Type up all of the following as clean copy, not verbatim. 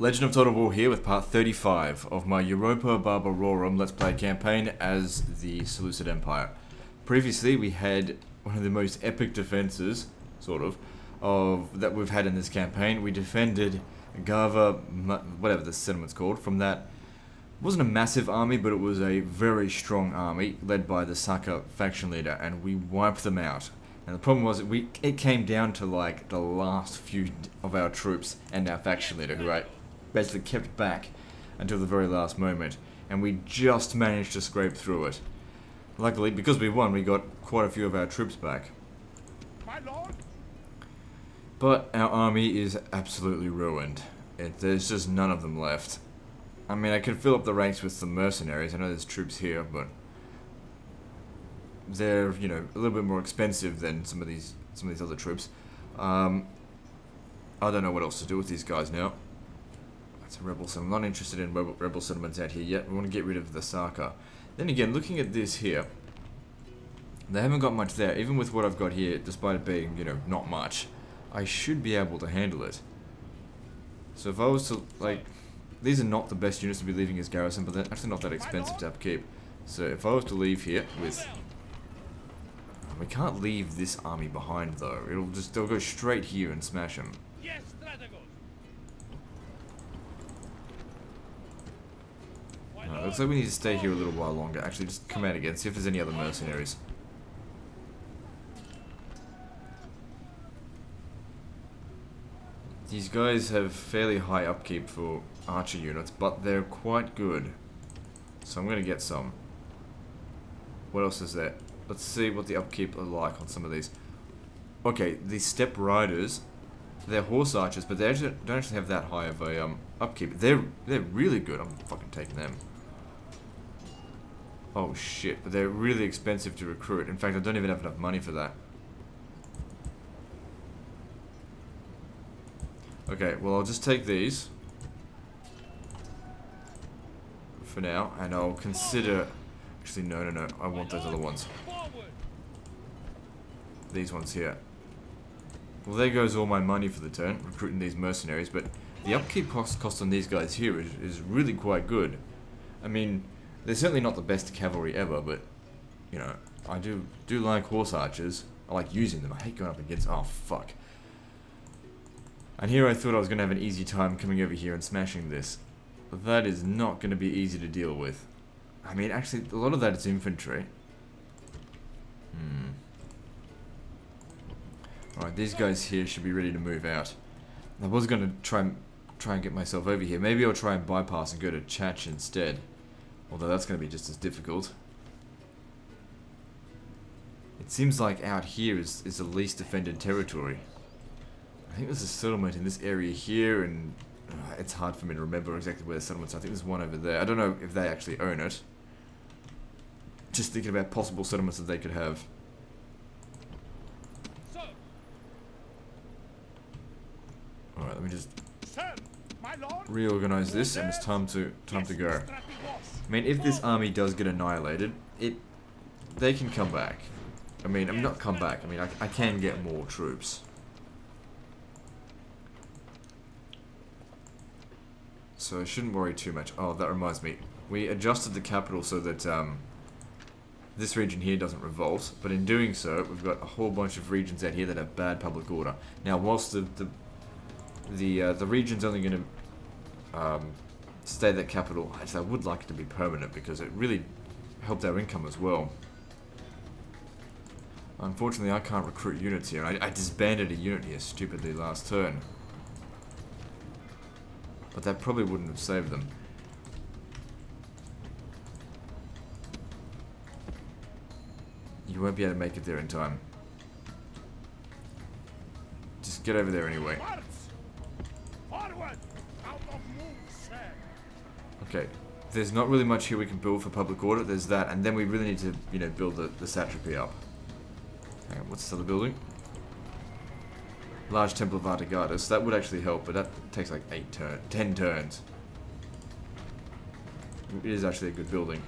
Legend of Total War here with part 35 of my Europa Barbarorum Let's Play campaign as the Seleucid Empire. Previously we had one of the most epic defenses, that we've had in this campaign. We defended Gava, whatever the settlement's called, from that. It wasn't a massive army, but it was a very strong army led by the Saka faction leader, and we wiped them out. And the problem was it came down to like the last few of our troops and our faction leader, who I basically kept back until the very last moment, and we just managed to scrape through it. Luckily, because we won, we got quite a few of our troops back. My lord. But our army is absolutely ruined. There's just none of them left. I mean, I could fill up the ranks with some mercenaries. I know there's troops here, but they're, you know, a little bit more expensive than some of these other troops. I don't know what else to do with these guys now. It's a rebel settlement. I'm not interested in rebel settlements out here yet. We want to get rid of the Saka. Then again, looking at this here, they haven't got much there. Even with what I've got here, despite it being, you know, not much, I should be able to handle it. So if I was to, like, these are not the best units to be leaving as garrison, but they're actually not that expensive to upkeep. So if I was to leave here with... We can't leave this army behind though. They'll go straight here and smash them. Yes, strategos. Looks like we need to stay here a little while longer. Actually, just come out again, see if there's any other mercenaries. These guys have fairly high upkeep for archer units, but they're quite good. So I'm going to get some. What else is there? Let's see what the upkeep are like on some of these. Okay, these step riders, they're horse archers, but they don't actually have that high of a upkeep. They're really good. I'm fucking taking them. Oh shit, but they're really expensive to recruit. In fact, I don't even have enough money for that. Okay, well I'll just take these for now, and I'll consider... Actually, no, I want those other ones. These ones here. Well, there goes all my money for the turn, recruiting these mercenaries, but the upkeep cost on these guys here is really quite good. I mean, they're certainly not the best cavalry ever, but, you know, I do like horse archers. I like using them. I hate going up against... Oh, fuck. And here I thought I was going to have an easy time coming over here and smashing this. But that is not going to be easy to deal with. I mean, actually, a lot of that is infantry. Alright, these guys here should be ready to move out. I was going to try and get myself over here. Maybe I'll try and bypass and go to Chach instead. Although that's going to be just as difficult. It seems like out here is the least defended territory. I think there's a settlement in this area here, and it's hard for me to remember exactly where the settlements are. I think there's one over there. I don't know if they actually own it. Just thinking about possible settlements that they could have. Alright, let me just reorganize this, and it's time to go. I mean, if this army does get annihilated, they can come back. I mean, I'm not come back. I mean, I can get more troops. So I shouldn't worry too much. Oh, that reminds me. We adjusted the capital so that this region here doesn't revolt, but in doing so, we've got a whole bunch of regions out here that have bad public order. Now, whilst the region's only going to stay that capital, actually, I would like it to be permanent because it really helped our income as well. Unfortunately, I can't recruit units here. I disbanded a unit here stupidly last turn. But that probably wouldn't have saved them. You won't be able to make it there in time. Just get over there anyway. Okay, there's not really much here we can build for public order. There's that, and then we really need to, you know, build the satrapy up. Hang on, what's this other building? Large Temple of Artigatus. That would actually help, but that takes like 10 turns. It is actually a good building.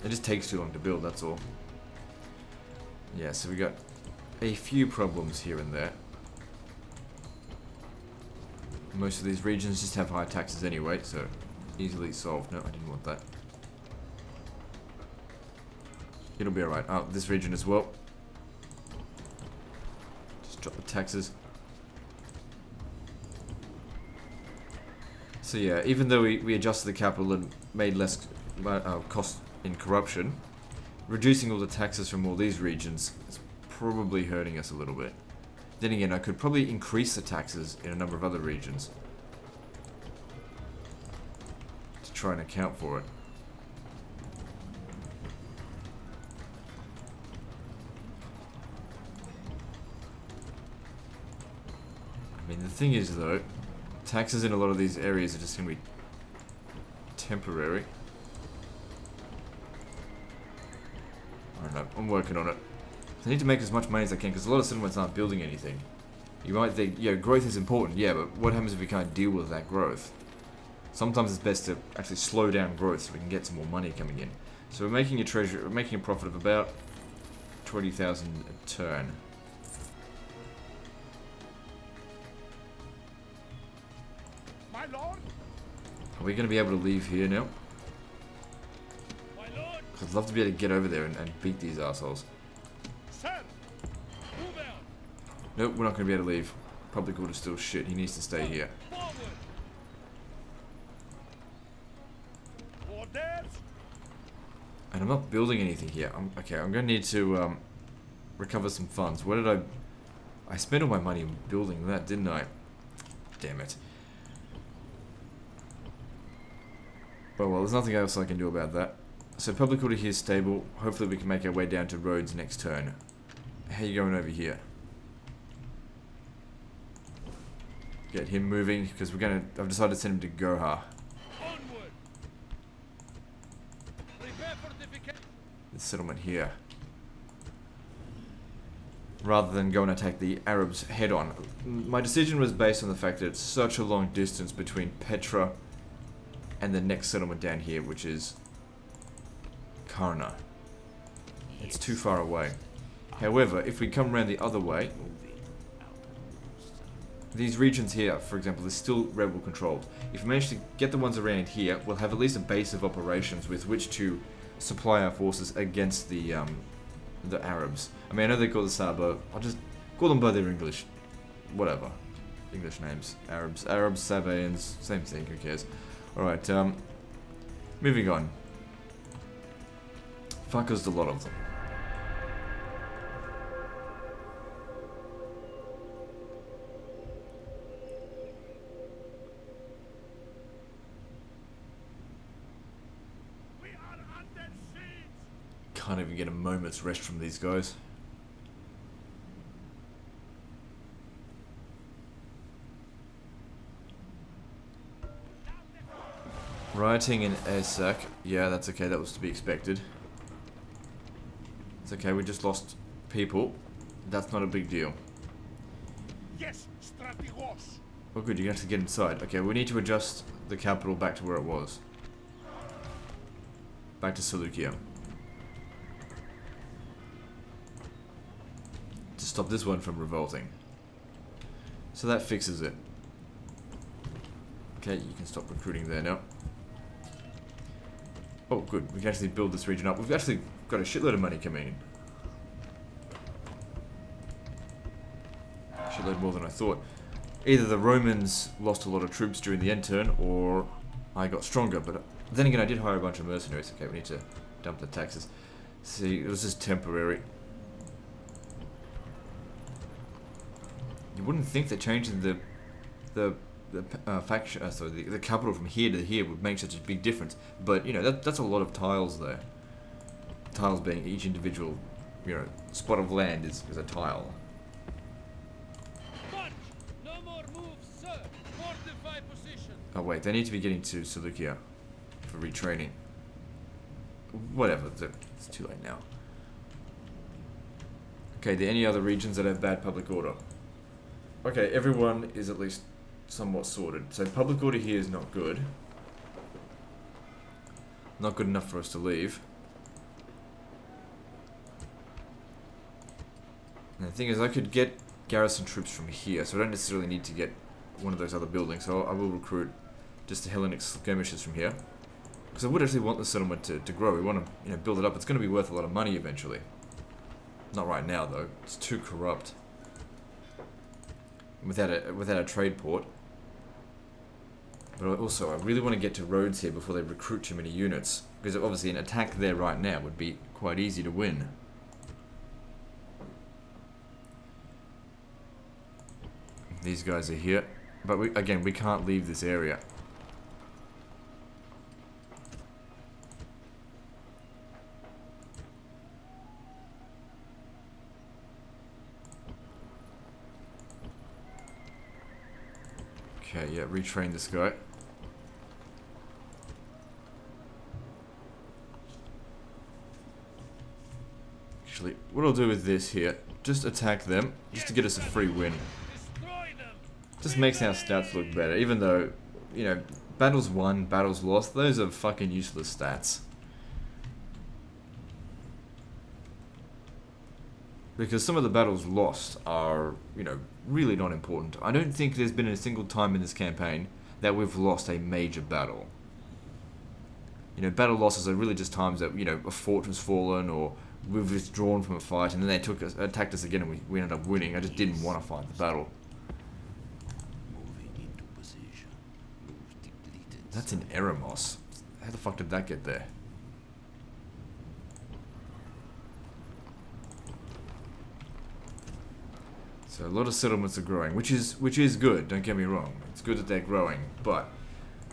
It just takes too long to build, that's all. Yeah, so we got a few problems here and there. Most of these regions just have high taxes anyway, so easily solved. No, I didn't want that. It'll be alright. Oh, this region as well. Just drop the taxes. So yeah, even though we adjusted the capital and made less cost in corruption, reducing all the taxes from all these regions is probably hurting us a little bit. Then again, I could probably increase the taxes in a number of other regions to try and account for it. I mean, the thing is though, taxes in a lot of these areas are just going to be temporary. I don't know, I'm working on it. I need to make as much money as I can, because a lot of settlements aren't building anything. You might think, yeah, growth is important, yeah, but what happens if we can't deal with that growth? Sometimes it's best to actually slow down growth so we can get some more money coming in. So we're making we're making a profit of about 20,000 a turn. My lord? Are we going to be able to leave here now? My lord? I'd love to be able to get over there and beat these assholes. Sir! Move out! Nope, we're not going to be able to leave. Public order's still shit. He needs to stay here. Forward! Orders! And I'm not building anything here. Okay, I'm going to need to recover some funds. What did I spent all my money building that, didn't I? Damn it. Oh well, there's nothing else I can do about that. So public order here is stable. Hopefully we can make our way down to Rhodes next turn. How you going over here? Get him moving, because I've decided to send him to Goha. Onward! Prepare fortification! This settlement here. Rather than go and attack the Arabs head on. My decision was based on the fact that it's such a long distance between Petra and the next settlement down here, which is Karna. It's too far away. However, if we come around the other way, these regions here, for example, are still rebel controlled. If we manage to get the ones around here, we'll have at least a base of operations with which to supply our forces against the Arabs. I mean, I know they call the Saba. I'll just call them by their English, whatever, English names. Arabs, Sabaeans, same thing. Who cares? All right. Moving on. Fuckers, a lot of them. We are under siege! Can't even get a moment's rest from these guys. Rioting in Esak. Yeah, that's okay. That was to be expected. It's okay. We just lost people. That's not a big deal. Yes, strategos! Oh good, you can actually get inside. Okay, we need to adjust the capital back to where it was. Back to Seleucia. To stop this one from revolting. So that fixes it. Okay, you can stop recruiting there now. Oh good, we can actually build this region up. We've actually got a shitload of money coming in. A shitload more than I thought. Either the Romans lost a lot of troops during the end turn, or I got stronger, but then again I did hire a bunch of mercenaries. Okay, we need to dump the taxes. See, it was just temporary. You wouldn't think that changing the faction, sorry, the capital from here to here would make such a big difference. But you know, that's a lot of tiles there. Tiles being each individual, you know, spot of land is a tile. March! No more moves, sir! Fortify position! Oh wait, they need to be getting to Seleucia for retraining. Whatever, it's too late now. Okay, are there any other regions that have bad public order? Okay, everyone is at least somewhat sorted. So public order here is not good. Not good enough for us to leave. And the thing is, I could get garrison troops from here, so I don't necessarily need to get one of those other buildings, so I will recruit just the Hellenic skirmishers from here. Because I would actually want the settlement to grow. We want to build it up. It's going to be worth a lot of money eventually. Not right now though. It's too corrupt. Without a trade port. But also, I really want to get to roads here before they recruit too many units. Because obviously an attack there right now would be quite easy to win. These guys are here. But again, we can't leave this area. Okay, yeah, retrain this guy. Actually, what I'll do with this here, just attack them, just to get us a free win. Just makes our stats look better, even though, battles won, battles lost, those are fucking useless stats. Because some of the battles lost are, really not important. I don't think there's been a single time in this campaign that we've lost a major battle. Battle losses are really just times that, a fort was fallen or we've withdrawn from a fight and then they attacked us again and we ended up winning. I just didn't want to fight the battle. That's in Eremos. How the fuck did that get there? So a lot of settlements are growing, which is good. Don't get me wrong. It's good that they're growing, but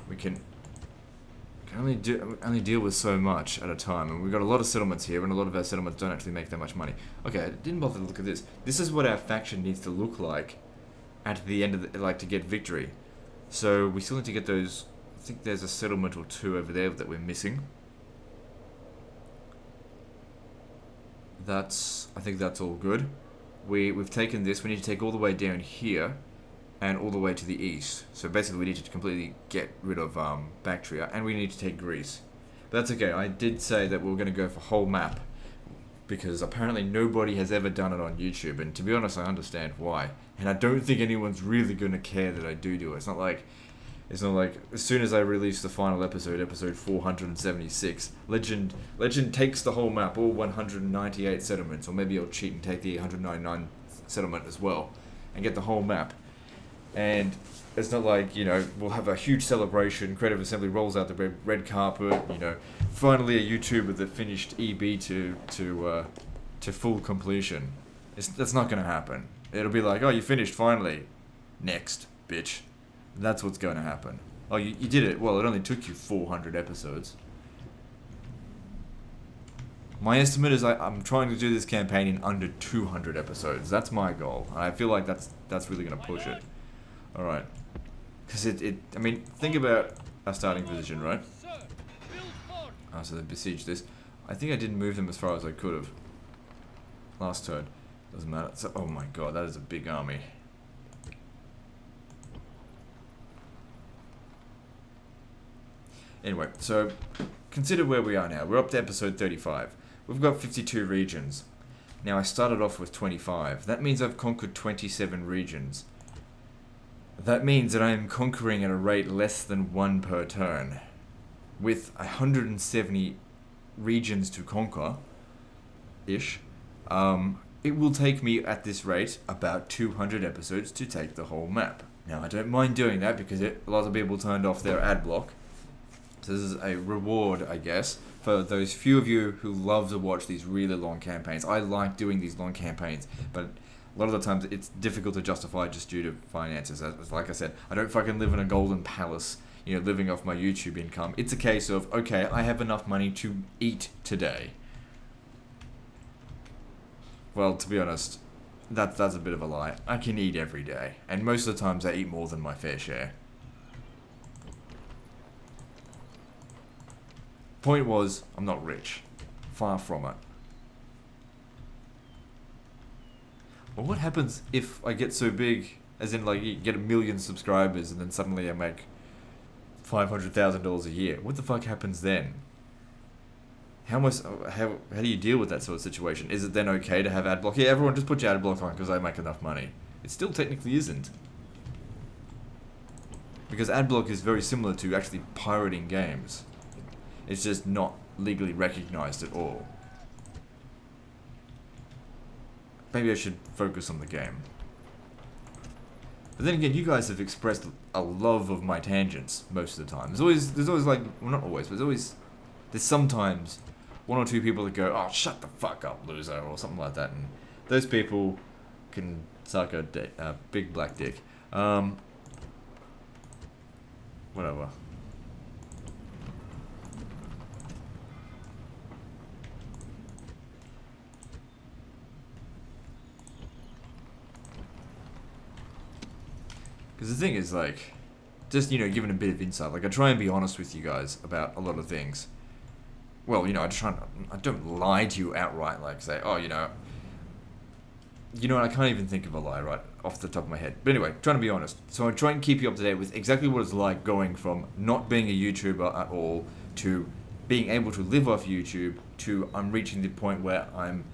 we can only deal with so much at a time, and we've got a lot of settlements here, and a lot of our settlements don't actually make that much money. Okay, I didn't bother to look at this. This is what our faction needs to look like at the end of to get victory. So we still need to get those. I think there's a settlement or two over there that we're missing. I think that's all good. We've taken this. We need to take all the way down here and all the way to the east. So basically we need to completely get rid of Bactria, and we need to take Greece. But that's okay. I did say that we were going to go for whole map because apparently nobody has ever done it on YouTube, and to be honest I understand why. And I don't think anyone's really going to care that I do it. It's not like as soon as I release the final episode 476, Legend takes the whole map, all 198 settlements, or maybe I'll cheat and take the 199 settlement as well, and get the whole map. And it's not like, we'll have a huge celebration, Creative Assembly rolls out the red carpet, finally a YouTuber that finished EB to full completion. That's not going to happen. It'll be like, oh, you finished finally. Next, bitch. That's what's going to happen. Oh, you did it. Well, it only took you 400 episodes. My estimate is I'm trying to do this campaign in under 200 episodes. That's my goal. And I feel like that's really going to push it. Alright. Because think about our starting position, right? Oh, so they besieged this. I think I didn't move them as far as I could have. Last turn. Doesn't matter. So, oh my god, that is a big army. Anyway, so consider where we are now. We're up to episode 35. We've got 52 regions. Now I started off with 25. That means I've conquered 27 regions. That means that I am conquering at a rate less than 1 per turn. With 170 regions to conquer, ish, it will take me at this rate about 200 episodes to take the whole map. Now I don't mind doing that because a lot of people turned off their ad block. So this is a reward, I guess, for those few of you who love to watch these really long campaigns. I like doing these long campaigns, but a lot of the times it's difficult to justify just due to finances. Like I said, I don't fucking live in a golden palace, living off my YouTube income. It's a case of, okay, I have enough money to eat today. Well, to be honest, that's a bit of a lie. I can eat every day, and most of the times I eat more than my fair share. Point was, I'm not rich. Far from it. Well, what happens if I get so big, as in you get 1 million subscribers and then suddenly I make $500,000 a year? What the fuck happens then? How do you deal with that sort of situation? Is it then okay to have ad block? Yeah, everyone just put your ad block on because I make enough money. It still technically isn't. Because adblock is very similar to actually pirating games. It's just not legally recognized at all. Maybe I should focus on the game. But then again, you guys have expressed a love of my tangents most of the time. There's always like, well, not always, but there's sometimes one or two people that go, oh, shut the fuck up, loser, or something like that. And those people can suck a big black dick. Whatever. Because the thing is, like, just, you know, giving a bit of insight. Like, I try and be honest with you guys about a lot of things. Well, you know, I don't lie to you outright, like, say, oh, you know, I can't even think of a lie right off the top of my head. But anyway, trying to be honest. So I try and keep you up to date with exactly what it's like going from not being a YouTuber at all to being able to live off YouTube to I'm reaching the point where I'm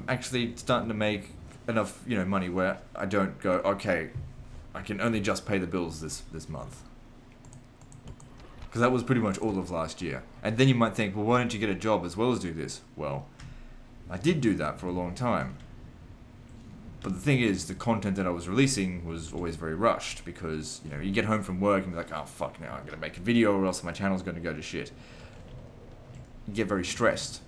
actually starting to make enough, you know, money where I don't go, okay, I can only just pay the bills this month. Because that was pretty much all of last year. And then you might think, well, why don't you get a job as well as do this? Well, I did do that for a long time. But the thing is, the content that I was releasing was always very rushed because, you know, you get home from work and be like, oh, fuck, now I'm going to make a video or else my channel's going to go to shit. You get very stressed.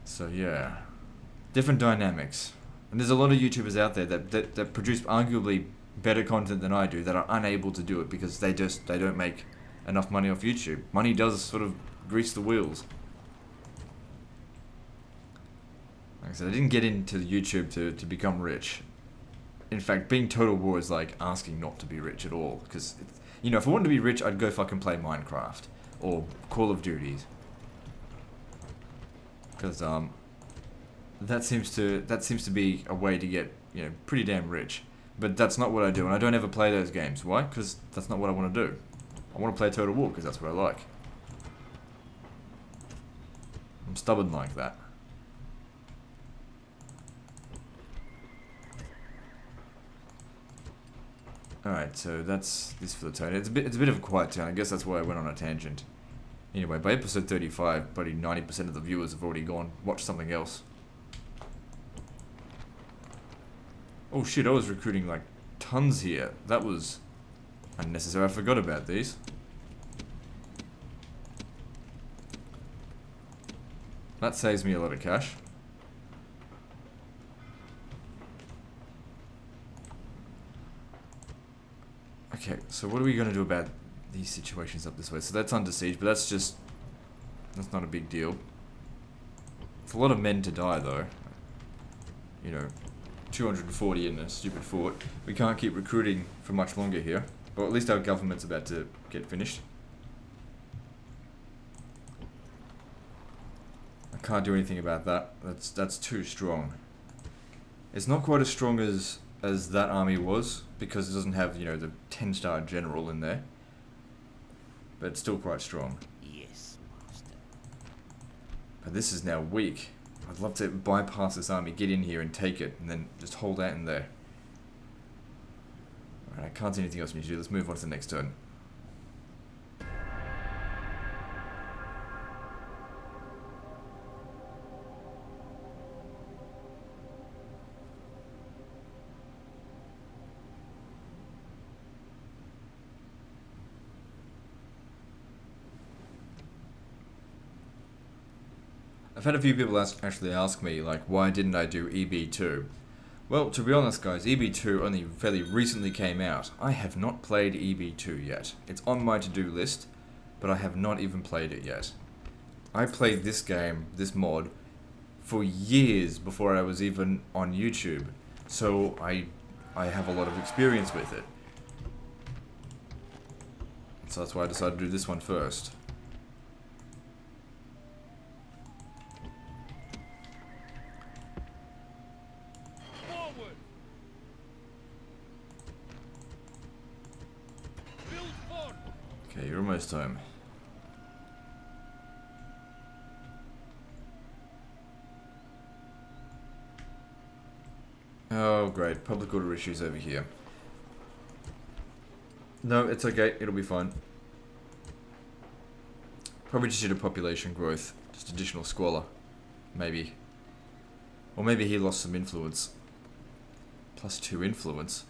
So, yeah. Different dynamics. And there's a lot of YouTubers out there that produce arguably better content than I do that are unable to do it because they don't make enough money off YouTube. Money does sort of grease the wheels. Like I said, I didn't get into YouTube to become rich. In fact, being Total War is like asking not to be rich at all. Because, you know, if I wanted to be rich, I'd go fucking play Minecraft. Or Call of Duty. Because, that seems to be a way to get, you know, pretty damn rich. But that's not what I do, and I don't ever play those games. Why? Because that's not what I want to do. I want to play Total War, because that's what I like. I'm stubborn like that. Alright, so that's this for the town. It's a bit of a quiet town. I guess that's why I went on a tangent. Anyway, by episode 35, probably 90% of the viewers have already gone watch something else. Oh shit, I was recruiting like tons here. That was unnecessary. I forgot about these. That saves me a lot of cash. Okay, so what are we going to do about these situations up this way? So that's under siege, but that's not a big deal. It's a lot of men to die though. You know, 240 in a stupid fort. We can't keep recruiting for much longer here. Well, at least our government's about to get finished. I can't do anything about that. That's too strong. It's not quite as strong as that army was, because it doesn't have, you know, the 10-star general in there. But it's still quite strong. Yes, master. But this is now weak. I'd love to bypass this army, get in here and take it, and then just hold out in there. Alright, I can't see anything else we need to do. Let's move on to the next turn. I've had a few people actually ask me, like, why didn't I do EB2? Well, to be honest guys, EB2 only fairly recently came out. I have not played EB2 yet. It's on my to-do list, but I have not even played it yet. I played this game, this mod, for years before I was even on YouTube, so I have a lot of experience with it. So that's why I decided to do this one first. Okay, you're almost home. Oh, great. Public order issues over here. No, it's okay. It'll be fine. Probably just due to population growth. Just additional squalor. Maybe. Or maybe he lost some influence. +2 influence.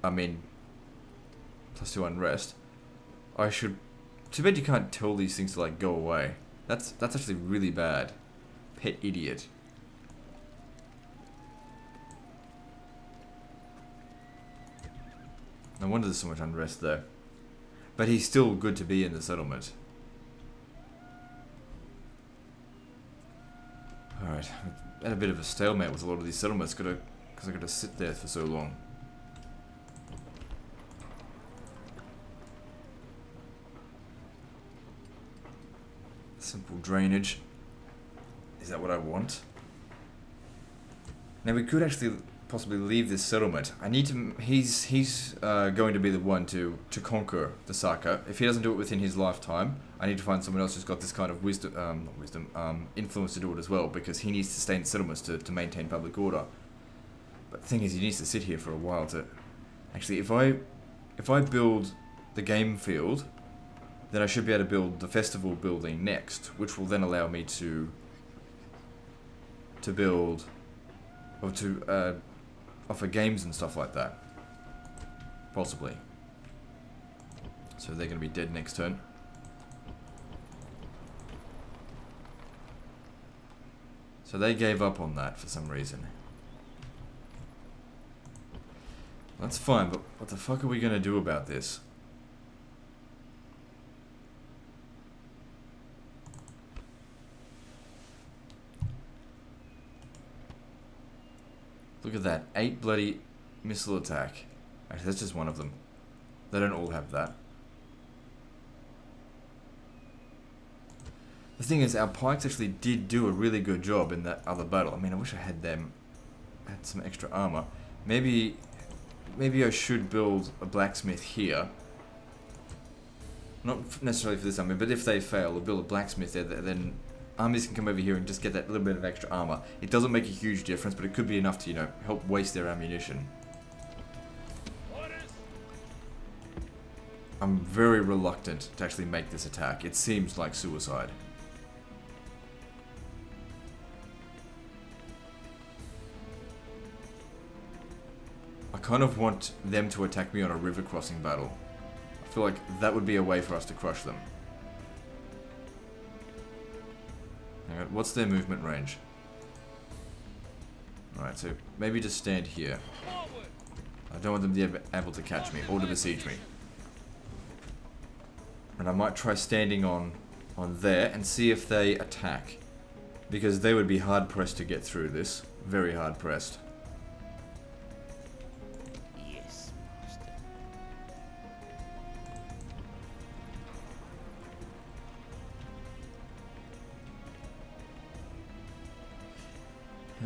I mean, +2 unrest. I should... Too bad you can't tell these things to, like, go away. That's actually really bad. Pet idiot. No wonder there's so much unrest there. But he's still good to be in the settlement. Alright, I've had a bit of a stalemate with a lot of these settlements because I got to sit there for so long. Simple drainage. Is that what I want? Now we could actually possibly leave this settlement. I need to... He's going to be the one to conquer the Saka. If he doesn't do it within his lifetime, I need to find someone else who's got this kind of influence to do it as well, because he needs to stay in settlements to maintain public order. But the thing is, he needs to sit here for a while to... Actually, if I build the game field, then I should be able to build the festival building next, which will then allow me to build... or to offer games and stuff like that. Possibly. So they're going to be dead next turn. So they gave up on that for some reason. That's fine, but what the fuck are we going to do about this? Look at that. 8 bloody missile attack. Actually, that's just one of them. They don't all have that. The thing is, our pikes actually did do a really good job in that other battle. I mean, I wish I had some extra armor. Maybe I should build a blacksmith here. Not necessarily for this army, but if they fail, we'll build a blacksmith there, then armies can come over here and just get that little bit of extra armor. It doesn't make a huge difference, but it could be enough to, you know, help waste their ammunition. I'm very reluctant to actually make this attack. It seems like suicide. I kind of want them to attack me on a river crossing battle. I feel like that would be a way for us to crush them. Hang on, what's their movement range? Alright, so maybe just stand here. I don't want them to be able to catch me or to besiege me. And I might try standing on there and see if they attack. Because they would be hard pressed to get through this. Very hard pressed. Yes, master.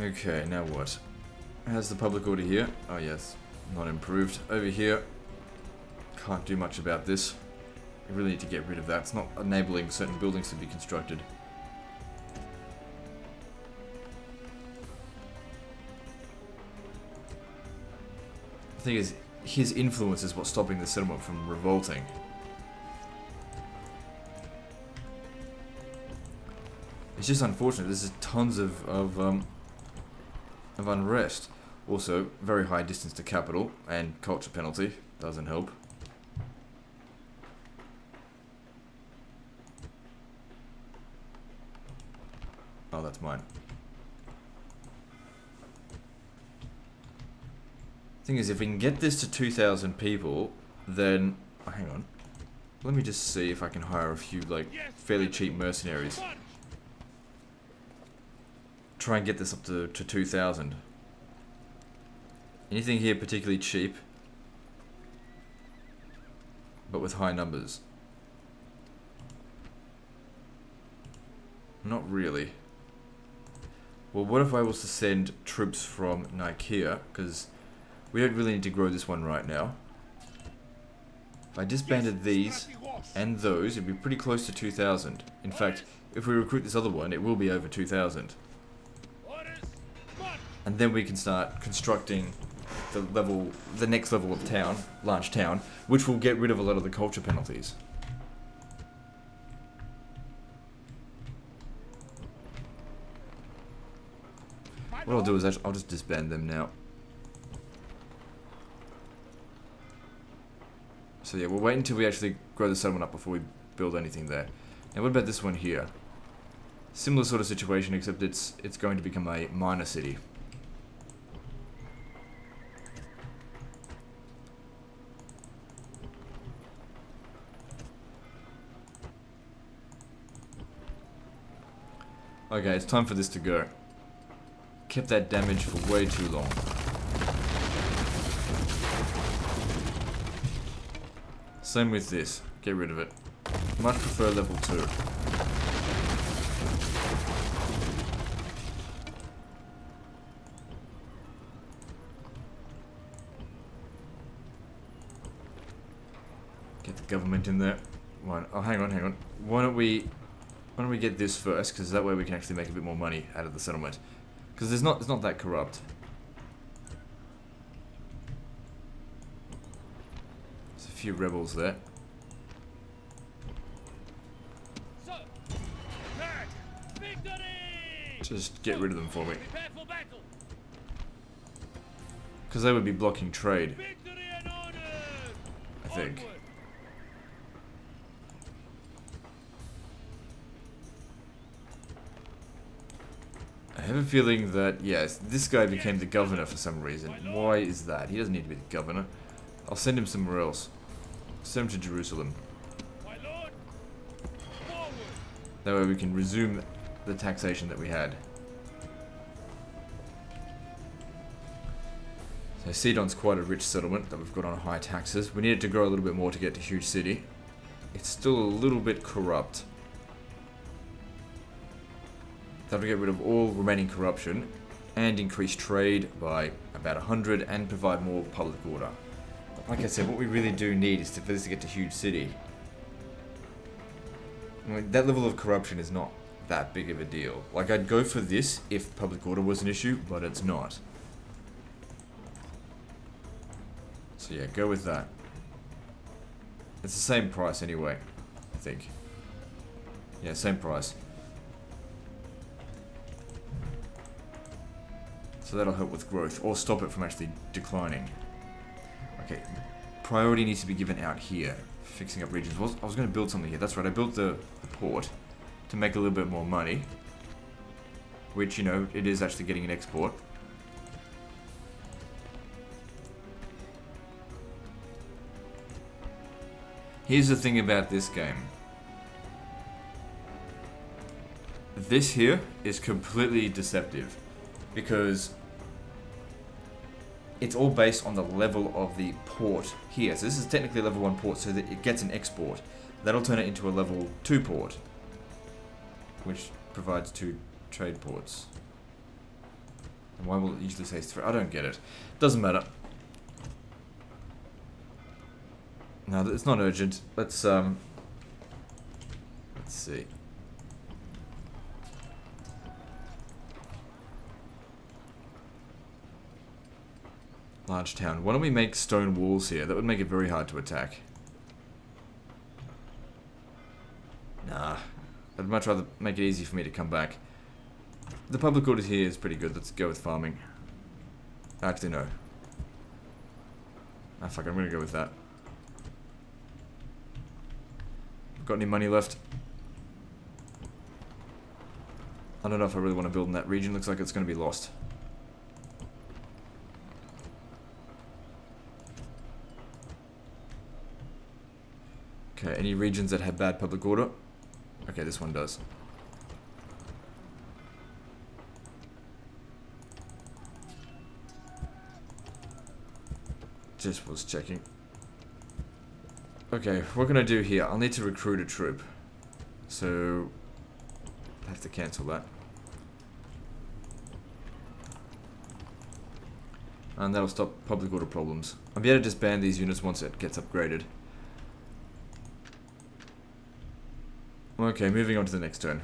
Okay, now what? How's the public order here? Oh yes, not improved. Over here, can't do much about this. I really need to get rid of that. It's not enabling certain buildings to be constructed. The thing is, his influence is what's stopping the settlement from revolting. It's just unfortunate. There's tons of unrest. Also, very high distance to capital and culture penalty doesn't help. Oh, that's mine. Thing is, if we can get this to 2,000 people, then... Oh, hang on. Let me just see if I can hire a few, like, fairly cheap mercenaries. Try and get this up to 2,000. Anything here particularly cheap, but with high numbers? Not really. Well, what if I was to send troops from Nicaea? Because we don't really need to grow this one right now. If I disbanded these and those, it'd be pretty close to 2,000. In fact, if we recruit this other one, it will be over 2,000. And then we can start constructing the next level of town, large town, which will get rid of a lot of the culture penalties. What I'll do is I'll just disband them now. So yeah, we'll wait until we actually grow the settlement up before we build anything there. Now what about this one here? Similar sort of situation, except it's going to become a minor city. Okay, it's time for this to go. Kept that damage for way too long. Same with this. Get rid of it. Much prefer level 2. Get the government in there. Oh, hang on. Why don't we get this first? Because that way we can actually make a bit more money out of the settlement. Because it's not that corrupt. There's a few rebels there. Just get rid of them for me. Because they would be blocking trade. I think. I have a feeling that, yes, this guy became the governor for some reason. Why is that? He doesn't need to be the governor. I'll send him somewhere else. Send him to Jerusalem. That way we can resume the taxation that we had. So Sidon's quite a rich settlement that we've got on high taxes. We need it to grow a little bit more to get to huge city. It's still a little bit corrupt. That'll get rid of all remaining corruption and increase trade by about 100 and provide more public order. But like I said, what we really do need is for this to get to huge city. I mean, that level of corruption is not that big of a deal. Like, I'd go for this if public order was an issue, but it's not. So yeah, go with that. It's the same price anyway, I think. Yeah, same price. So that'll help with growth, or stop it from actually declining. Okay, priority needs to be given out here. Fixing up regions. I was going to build something here. That's right, I built the port to make a little bit more money. Which, you know, it is actually getting an export. Here's the thing about this game. This here is completely deceptive. Because it's all based on the level of the port here. So this is technically a level 1 port, so that it gets an export. That'll turn it into a level 2 port, which provides 2 trade ports. And why will it usually say 3? I don't get it. Doesn't matter. No, it's not urgent. Let's see. Large town. Why don't we make stone walls here? That would make it very hard to attack. Nah. I'd much rather make it easy for me to come back. The public order here is pretty good. Let's go with farming. Actually, no. Ah, fuck, I'm gonna go with that. Got any money left? I don't know if I really want to build in that region. Looks like it's gonna be lost. Okay, any regions that have bad public order? Okay, this one does. Just was checking. Okay, what can I do here? I'll need to recruit a troop. So, I have to cancel that. And that'll stop public order problems. I'll be able to disband these units once it gets upgraded. Okay, moving on to the next turn.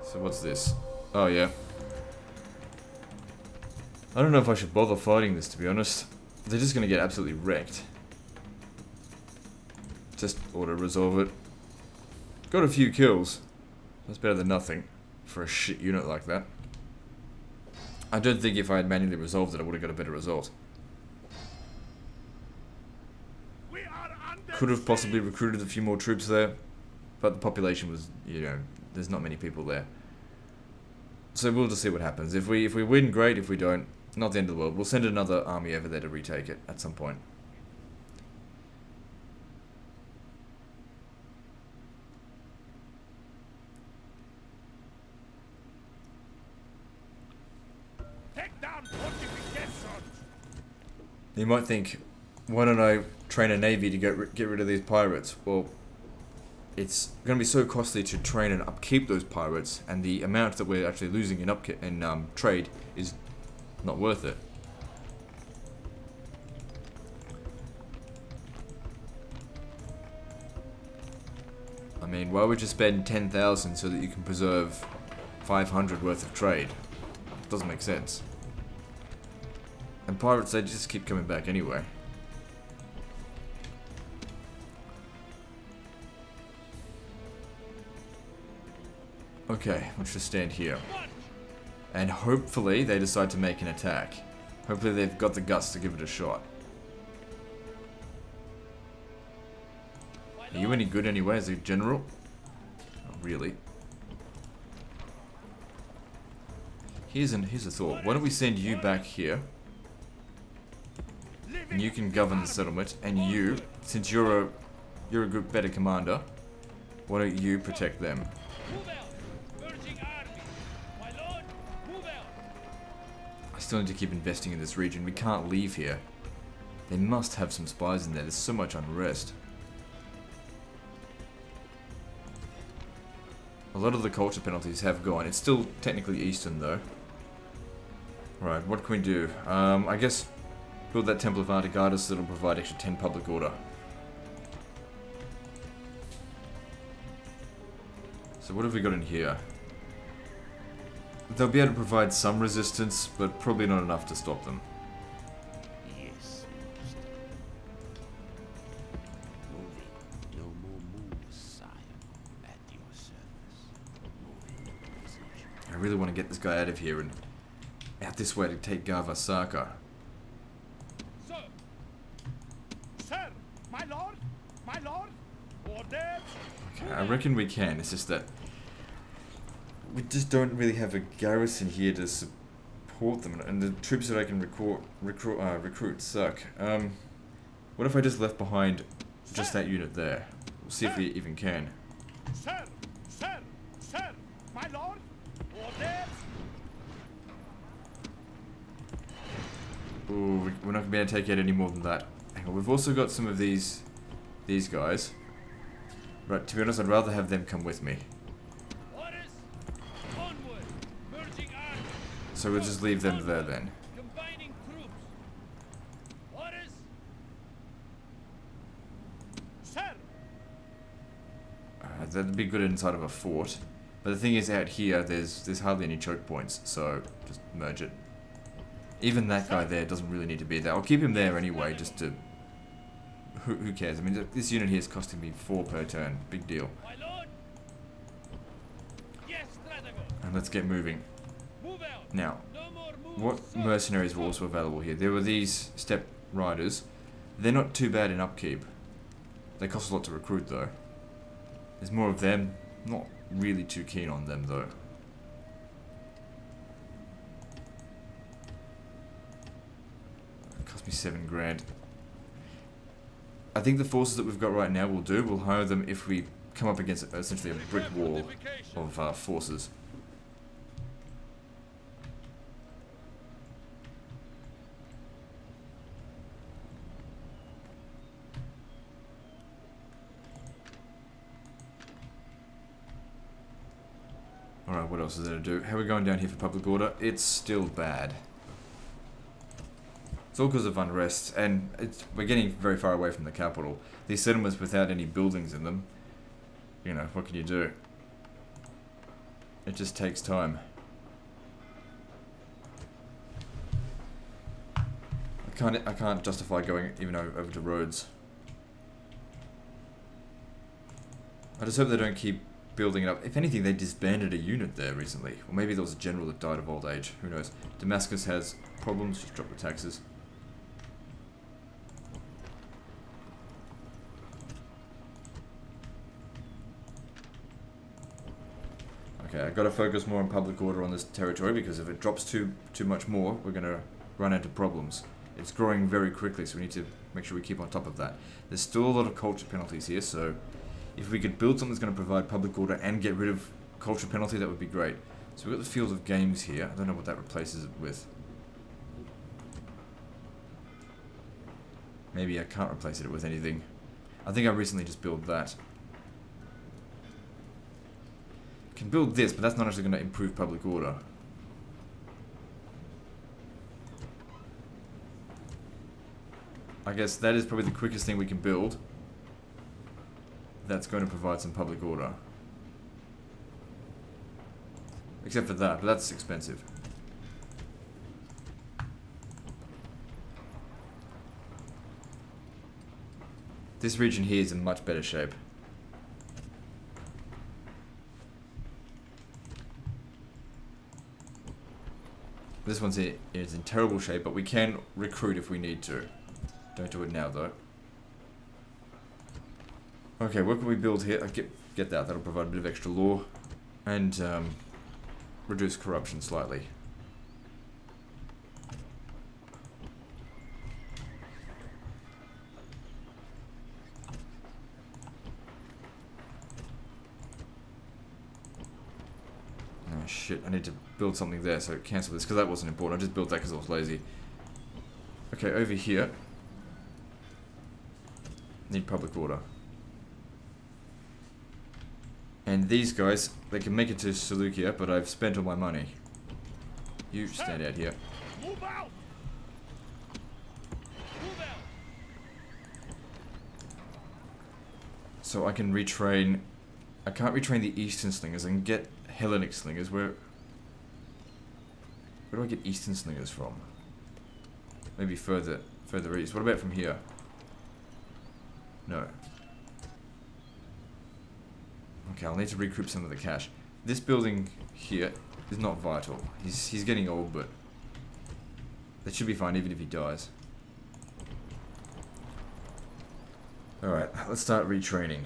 So what's this? Oh yeah. I don't know if I should bother fighting this, to be honest. They're just gonna get absolutely wrecked. Just auto-resolve it. Got a few kills. That's better than nothing for a shit unit like that. I don't think if I had manually resolved it, I would have got a better result. Could have possibly recruited a few more troops there, but the population was, you know, there's not many people there. So we'll just see what happens. If we win, great. If we don't, not the end of the world. We'll send another army over there to retake it at some point. You might think, why don't I train a navy to get rid of these pirates? Well, it's going to be so costly to train and upkeep those pirates, and the amount that we're actually losing in trade is not worth it. I mean, why would you spend 10,000 so that you can preserve 500 worth of trade? Doesn't make sense. And pirates, they just keep coming back anyway. Okay, let's just stand here. And hopefully they decide to make an attack. Hopefully they've got the guts to give it a shot. Are you any good anyway as a general? Not really. Here's a thought. Why don't we send you back here? And you can govern the settlement, and you, since you're a good, better commander, why don't you protect them? I still need to keep investing in this region. We can't leave here. They must have some spies in there. There's so much unrest. A lot of the culture penalties have gone. It's still technically Eastern though. Right, what can we do? I guess build that Temple of Artigatus that'll provide extra 10 public order. So what have we got in here? They'll be able to provide some resistance, but probably not enough to stop them. Yes, master. Moving. No more moves, sire. At your service. Moving position. I really want to get this guy out of here and out this way to take Saka. Sir! Sir! My lord! My lord! Orders! Okay, I reckon we can. It's just that we just don't really have a garrison here to support them, and the troops that I can recruit suck. What if I just left behind just that unit there? We'll see if we even can. Sir! Sir! Sir! My lord! Orders! Ooh, we're not going to be able to take out any more than that. Hang on, we've also got some of these guys. But to be honest, I'd rather have them come with me. Orders! Onward! Merging armies! So we'll just leave them there then. Combining troops! Orders! Sir! That'd be good inside of a fort. But the thing is, out here, there's hardly any choke points, so just merge it. Even that guy there doesn't really need to be there. I'll keep him there anyway, just to... Who cares? I mean, this unit here is costing me 4 per turn. Big deal. My lord! Yes, Stradago! And let's get moving. Move out! Now, No more moves, what sir. mercenaries were also available here? There were these step riders. They're not too bad in upkeep. They cost a lot to recruit, though. There's more of them. Not really too keen on them, though. It cost me 7 grand. I think the forces that we've got right now will do. We'll hire them if we come up against essentially a brick wall of forces. Alright, what else is there to do? How are we going down here for public order? It's still bad. It's all because of unrest, and we're getting very far away from the capital. These settlements without any buildings in them, you know, what can you do? It just takes time. I can't justify going even over to Rhodes. I just hope they don't keep building it up. If anything, they disbanded a unit there recently. Or maybe there was a general that died of old age. Who knows? Damascus has problems. Just drop the taxes. Okay, I gotta focus more on public order on this territory, because if it drops too much more, we're gonna run into problems. It's growing very quickly, so we need to make sure we keep on top of that. There's still a lot of culture penalties here, so if we could build something that's going to provide public order and get rid of culture penalty, that would be great. So we've got the field of games here. I don't know what that replaces it with. Maybe I can't replace it with anything. I think I recently just built that. Can build this, but that's not actually going to improve public order. I guess that is probably the quickest thing we can build that's going to provide some public order. Except for that, but that's expensive. This region here is in much better shape. This one's is in terrible shape, but we can recruit if we need to. Don't do it now, though. Okay, what can we build here? Get that. That'll provide a bit of extra law. And reduce corruption slightly. Oh shit, I need to build something there, so cancel this, because that wasn't important. I just built that because I was lazy. Okay, over here. Need public order. And these guys, they can make it to Seleucia, but I've spent all my money. You stand out here. Move out! Move out! So I can retrain. I can't retrain the Eastern Slingers. I can get Hellenic Slingers. Where do I get Eastern Slingers from? Maybe further east. What about from here? No. Okay, I'll need to recoup some of the cash. This building here is not vital. He's getting old, but that should be fine even if he dies. Alright, let's start retraining.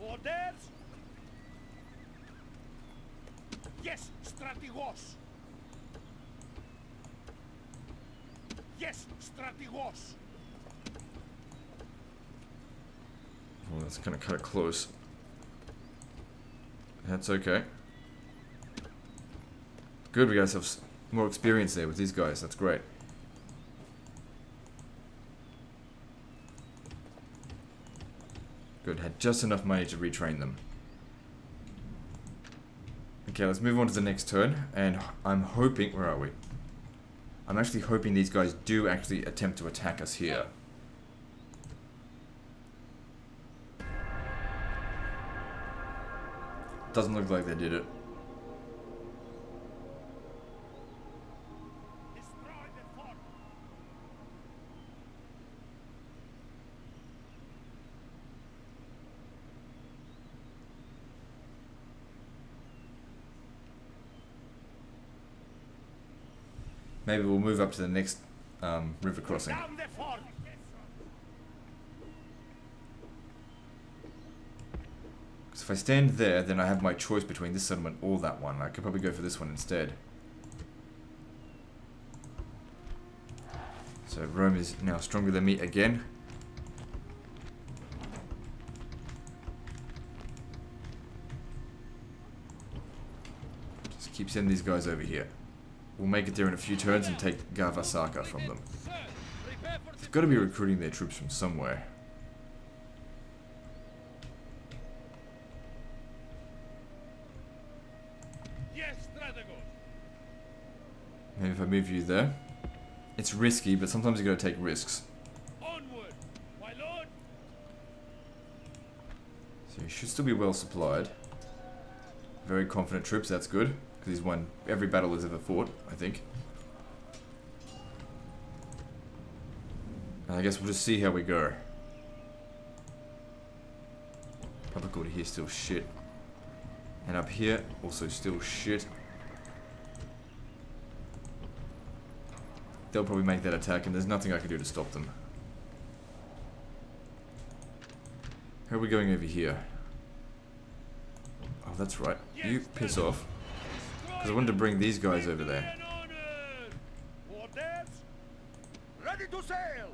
Orders? Yes, strategos. Yes, strategos. Well, that's gonna cut it close. That's okay. Good, we got ourselves more experience there with these guys. That's great. Good, had just enough money to retrain them. Okay, let's move on to the next turn. And I'm hoping... Where are we? I'm actually hoping these guys do actually attempt to attack us here. Doesn't look like they did it. Destroy the fort. Maybe we'll move up to the next river crossing. Down the fort. If I stand there, then I have my choice between this settlement or that one. I could probably go for this one instead. So Rome is now stronger than me again. Just keep sending these guys over here. We'll make it there in a few turns and take Saka from them. Sir, prepare for They've got to be recruiting their troops from somewhere. Yes, strategos. Maybe if I move you there. It's risky, but sometimes you got to take risks. Onward, my lord. So you should still be well supplied. Very confident troops, that's good. Because he's won every battle he's ever fought, I think. And I guess we'll just see how we go. Public order here still shit. And up here, also still shit. They'll probably make that attack and there's nothing I can do to stop them. How are we going over here? Oh, that's right. You piss off. Because I wanted to bring these guys over there. Ready to sail.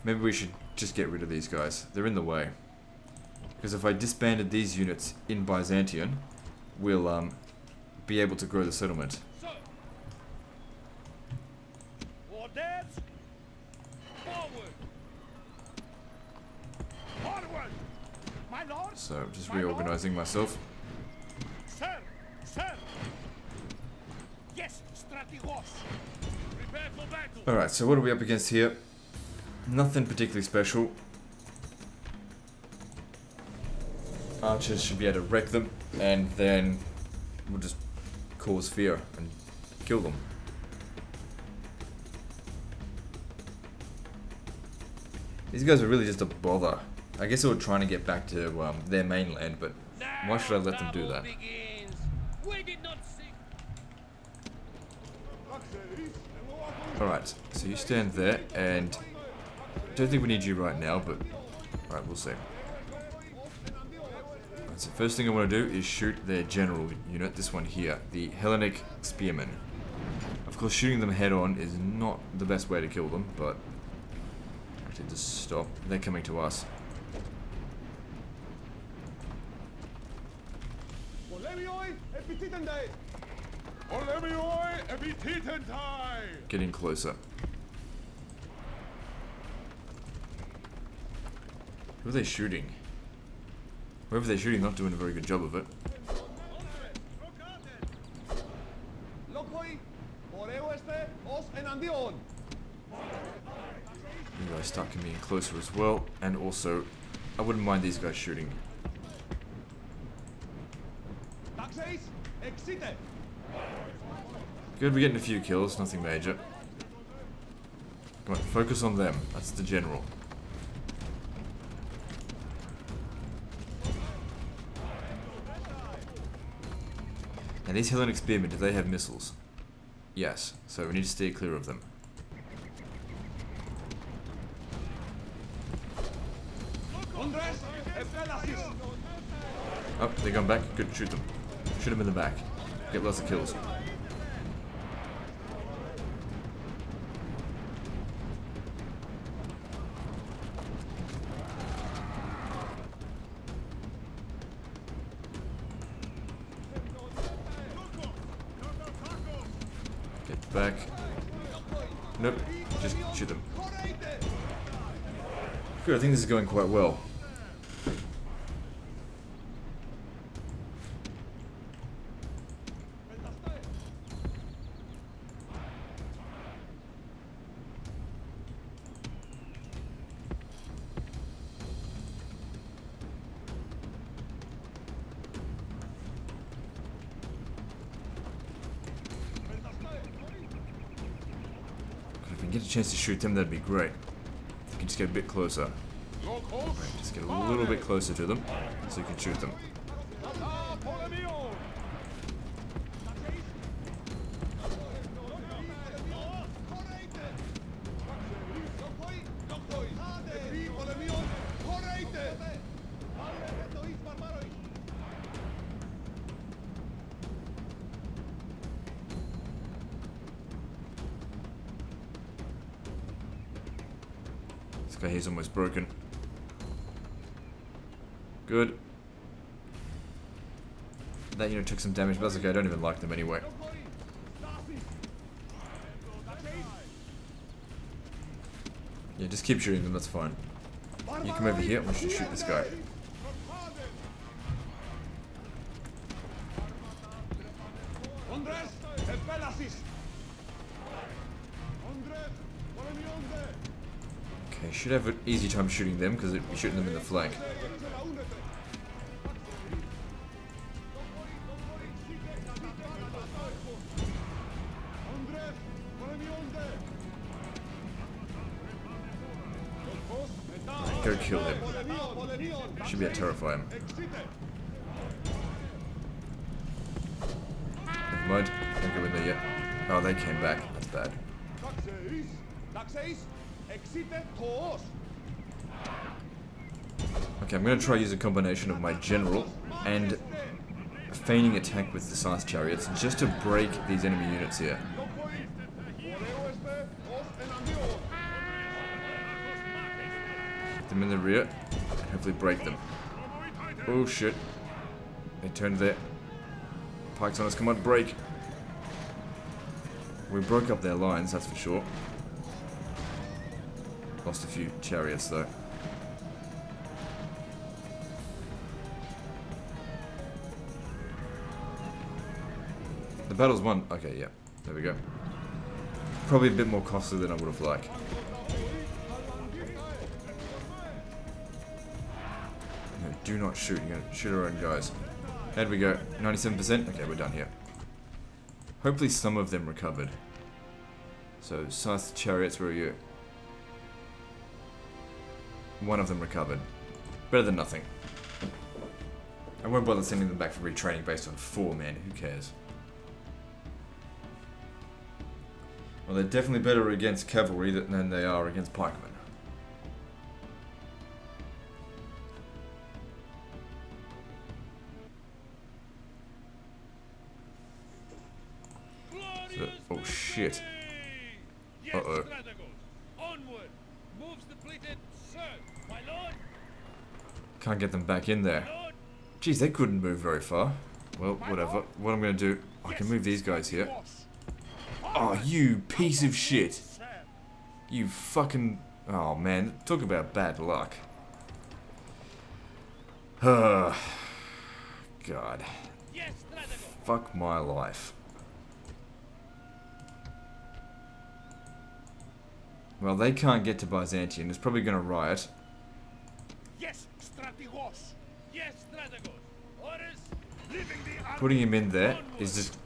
Maybe we should just get rid of these guys. They're in the way. Because if I disbanded these units in Byzantium, we'll be able to grow the settlement. Orders. Forward. Forward. My lord. So just reorganizing myself. Sir. Sir. Yes, strategos. Prepare for battle. Alright, so what are we up against here? Nothing particularly special. Archers should be able to wreck them, and then we'll just cause fear and kill them. These guys are really just a bother. I guess they were trying to get back to their mainland, but why should I let them do that? We did not see. Alright, so you stand there, and I don't think we need you right now, but alright, we'll see. Alright, so first thing I want to do is shoot their general unit, this one here, the Hellenic Spearmen. Of course, shooting them head on is not the best way to kill them, but actually just stop. They're coming to us. Getting closer. Who are they shooting? Whoever they're shooting, not doing a very good job of it. You guys start coming in closer as well, and also, I wouldn't mind these guys shooting. Good, we're getting a few kills, nothing major. Come on, focus on them. That's the general. And these Hellenic Spearmen, do they have missiles? Yes, so we need to stay clear of them. Oh, they're going back. Good, shoot them. Shoot them in the back. Get lots of kills. Get back. Nope, just shoot them. Good, I think this is going quite well. If we can get a chance to shoot them, that'd be great. If we can just get a bit closer. Just get a little bit closer to them, so you can shoot them. This guy here's almost broken. Good. That unit took some damage, but that's okay, I don't even like them anyway. Yeah, just keep shooting them, that's fine. You come over here, we should shoot this guy. Okay, should have an easy time shooting them, because it'd be shooting them in the flank. Go kill him. Should be able to terrify him. Never mind. Don't go in there yet. Oh, they came back. That's bad. Okay, I'm going to try use a combination of my general and feigning attack with the scythe chariots just to break these enemy units here. Get them in the rear and hopefully break them. Oh shit. They turned their pikes on us. Come on, break. We broke up their lines, that's for sure. Lost a few chariots though. The battle's won. Okay, yeah. There we go. Probably a bit more costly than I would have liked. No, do not shoot. You're going to shoot our own guys. There we go. 97%. Okay, we're done here. Hopefully some of them recovered. So, scythe chariots, where are you? One of them recovered. Better than nothing. I won't bother sending them back for retraining based on 4 men. Who cares? Well, they're definitely better against cavalry than they are against pikemen. So, oh shit. Uh-oh. Can't get them back in there. Jeez, they couldn't move very far. Well, whatever. What I'm going to do, I can move these guys here. Oh, you piece of shit. You fucking... Oh, man. Talk about bad luck. God. Fuck my life. Well, they can't get to Byzantium. It's probably going to riot. Putting him in there is just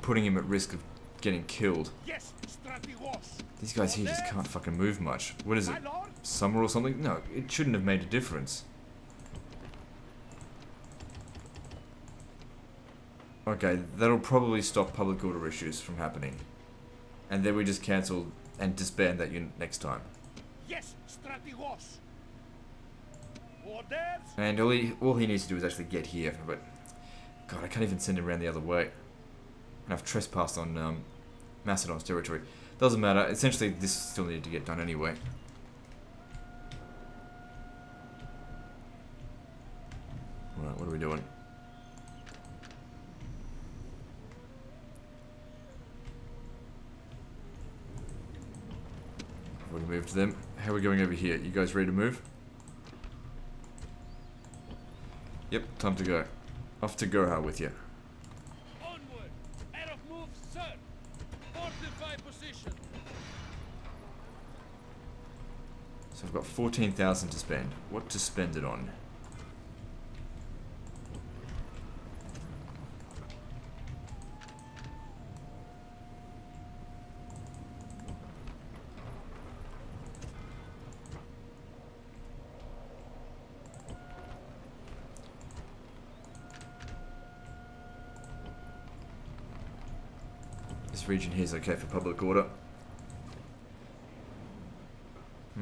putting him at risk of getting killed. These guys here just can't fucking move much. What is it? Summer or something? No, it shouldn't have made a difference. Okay, that'll probably stop public order issues from happening. And then we just cancel and disband that unit next time. And all he needs to do is actually get here, but... God, I can't even send him around the other way. And I've trespassed on Macedon's territory. Doesn't matter. Essentially, this still needed to get done anyway. Alright, what are we doing? I've already moved them. How are we going over here? You guys ready to move? Yep, time to go. Off to Goha with you. Onward! Out of move, sir! Fortify position! So I've got 14,000 to spend. What to spend it on? This region here is okay for public order.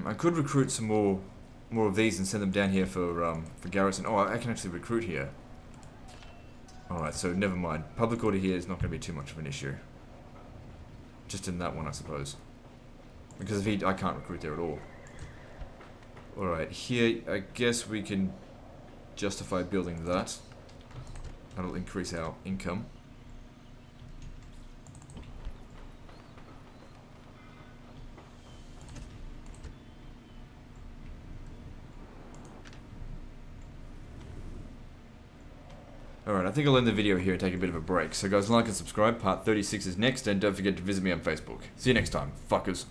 I could recruit some more of these and send them down here for garrison. Oh, I can actually recruit here. Alright, so never mind. Public order here is not going to be too much of an issue. Just in that one, I suppose. Because if I can't recruit there at all. Alright, here I guess we can justify building that. That'll increase our income. Alright, I think I'll end the video here and take a bit of a break. So guys, like and subscribe. Part 36 is next, and don't forget to visit me on Facebook. See you next time, fuckers.